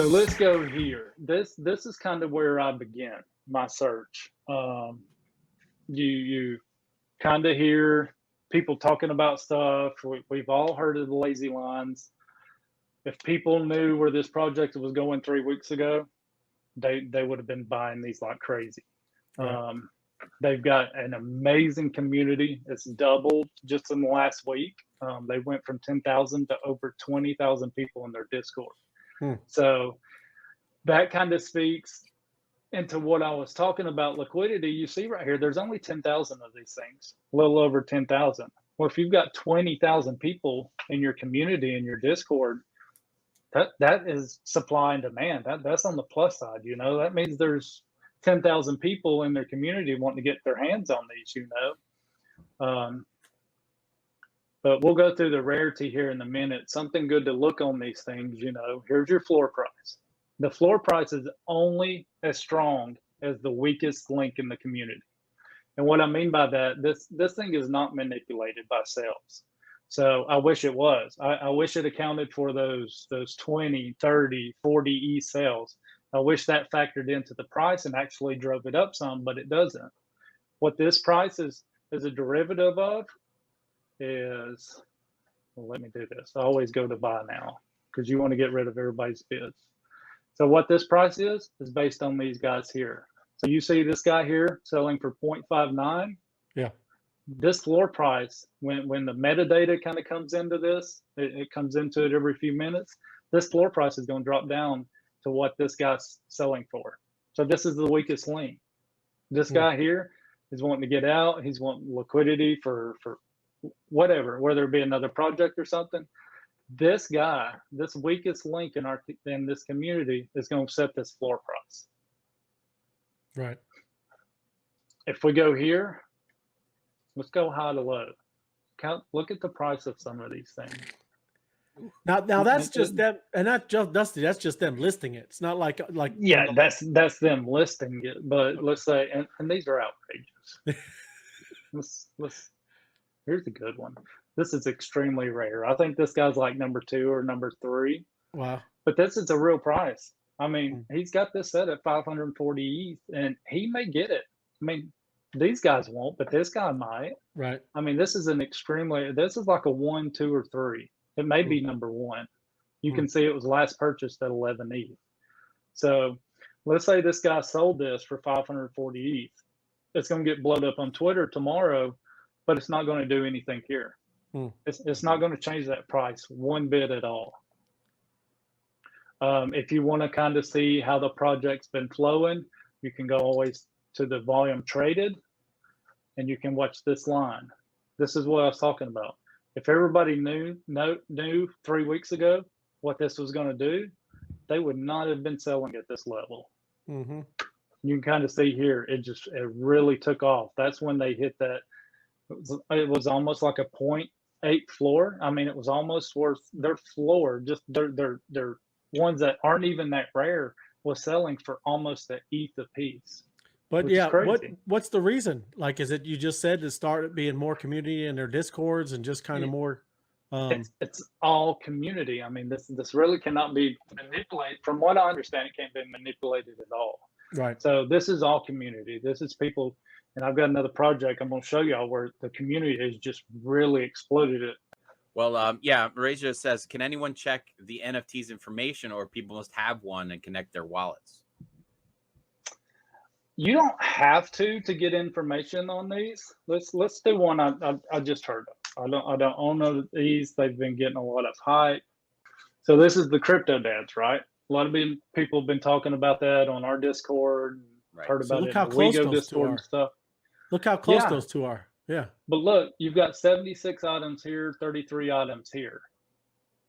So let's go here. This is kind of where I begin my search. You kind of hear people talking about stuff. We've all heard of the lazy lines. If people knew where this project was going 3 weeks ago, they would have been buying these like crazy. Right. They've got an amazing community. It's doubled just in the last week. They went from 10,000 to over 20,000 people in their Discord. So that kind of speaks into what I was talking about liquidity. You see right here, there's only 10,000 of these things, a little over 10,000. Well, if you've got 20,000 people in your community, in your Discord, that is supply and demand. That's on the plus side, you know. That means there's 10,000 people in their community wanting to get their hands on these, you know. But we'll go through the rarity here in a minute. Something good to look on these things, you know. Here's your floor price. The floor price is only as strong as the weakest link in the community. And what I mean by that, this thing is not manipulated by sales. So I wish it was. I wish it accounted for those 20, 30, 40 E sales. I wish that factored into the price and actually drove it up some, but it doesn't. What this price is a derivative of is, well, let me do this. I always go to buy now because you want to get rid of everybody's bids. So what this price is based on these guys here. So you see this guy here selling for 0.59. Yeah. This floor price, when the metadata kind of comes into this, it comes into it every few minutes. This floor price is going to drop down to what this guy's selling for. So this is the weakest link. This guy here is wanting to get out. He's wanting liquidity for whatever, whether it be another project or something. This guy, this weakest link in this community is going to set this floor price. Right. If we go here, let's go high to low. Look at the price of some of these things. Now that's just them, and not just Dusty. That's just them listing it. It's not like yeah, that's them listing it. But let's say, and these are outrageous. let's here's a good one. This is extremely rare. I think this guy's like number 2 or number 3. Wow. But this is a real price. I mean, he's got this set at 540 ETH, and he may get it. I mean, these guys won't, but this guy might. Right. I mean, this is like a 1, 2, or 3. It may be number 1. You can see it was last purchased at 11 ETH. So let's say this guy sold this for 540 ETH. It's going to get blown up on Twitter tomorrow, but it's not going to do anything here. It's not going to change that price one bit at all. If you want to kind of see how the project's been flowing, you can go always to the volume traded, and you can watch this line. This is what I was talking about. If everybody knew 3 weeks ago what this was going to do, they would not have been selling at this level. You can kind of see here, it really took off. That's when they hit that. It was almost like a 0.8 floor. I mean, it was almost worth their floor. Just their ones that aren't even that rare was selling for almost an ETH a piece. But yeah, what's the reason? Like, is it you just said to start being more community in their Discords and just kind of more? It's all community. I mean, this really cannot be manipulated. From what I understand, it can't be manipulated at all. Right. So this is all community. This is people, and I've got another project I'm going to show y'all where the community has just really exploded it. Well, yeah, Marizia says, can anyone check the NFTs information, or people must have one and connect their wallets? You don't have to get information on these. Let's do one I just heard of. I don't own these. They've been getting a lot of hype. So this is the crypto dads, right? A lot of people have been talking about that on our Discord. Right. Heard about it in the WeGo Discord and stuff. Look how close those two are. Yeah. But look, you've got 76 items here, 33 items here.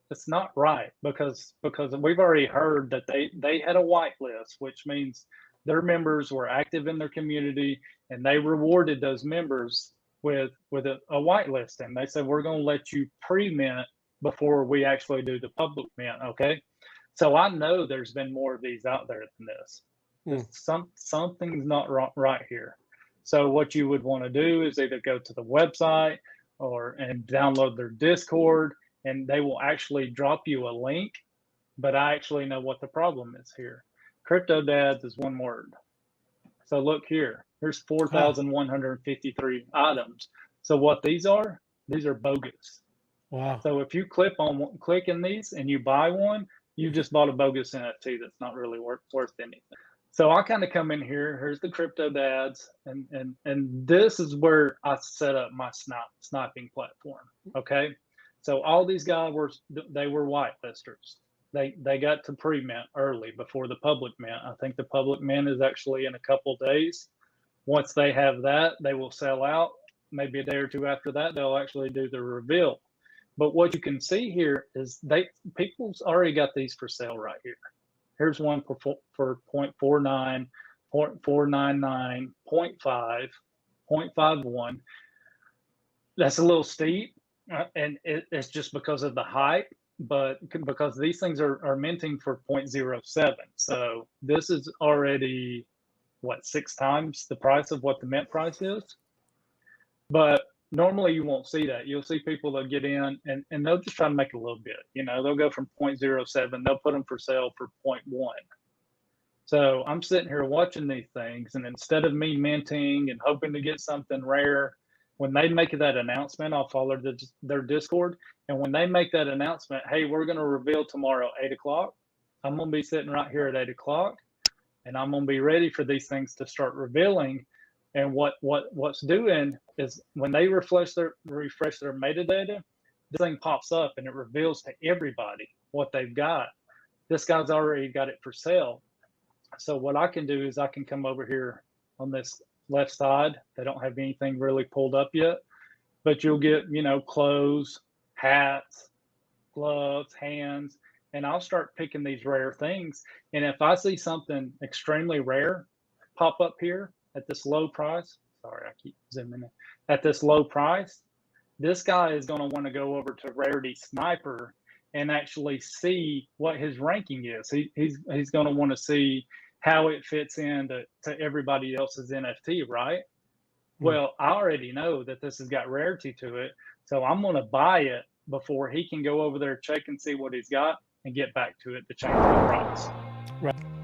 It's not right because we've already heard that they had a whitelist, which means their members were active in their community and they rewarded those members with a whitelist. And they said, we're going to let you pre-mint before we actually do the public mint. Okay. So I know there's been more of these out there than this. Something's not right here. So what you would want to do is either go to the website and download their Discord, and they will actually drop you a link but I actually know what the problem is here. Crypto dads is one word. So look here, there's 4,153 items. So what these are bogus. Wow. So if you click in these and you buy one, you just bought a bogus NFT that's not really worth anything. So I kind of come in here, here's the crypto dads, and this is where I set up my sniping platform. Okay. So all these guys were whitelisters. They got to pre-mint early before the public mint. I think the public mint is actually in a couple days. Once they have that, they will sell out. Maybe a day or two after that, they'll actually do the reveal. But what you can see here is people's already got these for sale right here. Here's one for 0.49, 0.499, 0.5, 0.51. That's a little steep, and it's just because of the hype. But because these things are minting for 0.07, so this is already what, 6 times the price of what the mint price is. But normally you won't see that. You'll see people that get in and they'll just try to make a little bit. You know, they'll go from 0.07, they'll put them for sale for 0.1. So I'm sitting here watching these things, and instead of me minting and hoping to get something rare, when they make that announcement, I'll follow their Discord. And when they make that announcement, hey, we're going to reveal tomorrow at 8 o'clock, I'm going to be sitting right here at 8 o'clock, and I'm going to be ready for these things to start revealing. And what's doing is when they refresh their metadata, this thing pops up and it reveals to everybody what they've got. This guy's already got it for sale. So what I can do is I can come over here on this left side. They don't have anything really pulled up yet, but you'll get, you know, clothes, hats, gloves, hands, and I'll start picking these rare things. And if I see something extremely rare pop up here at this low price, sorry, I keep zooming in, at this low price, this guy is going to want to go over to Rarity Sniper and actually see what his ranking is. He's going to want to see how it fits into everybody else's NFT, right? Well, I already know that this has got rarity to it, so I'm going to buy it before he can go over there, check and see what he's got, and get back to it to change the price. Right.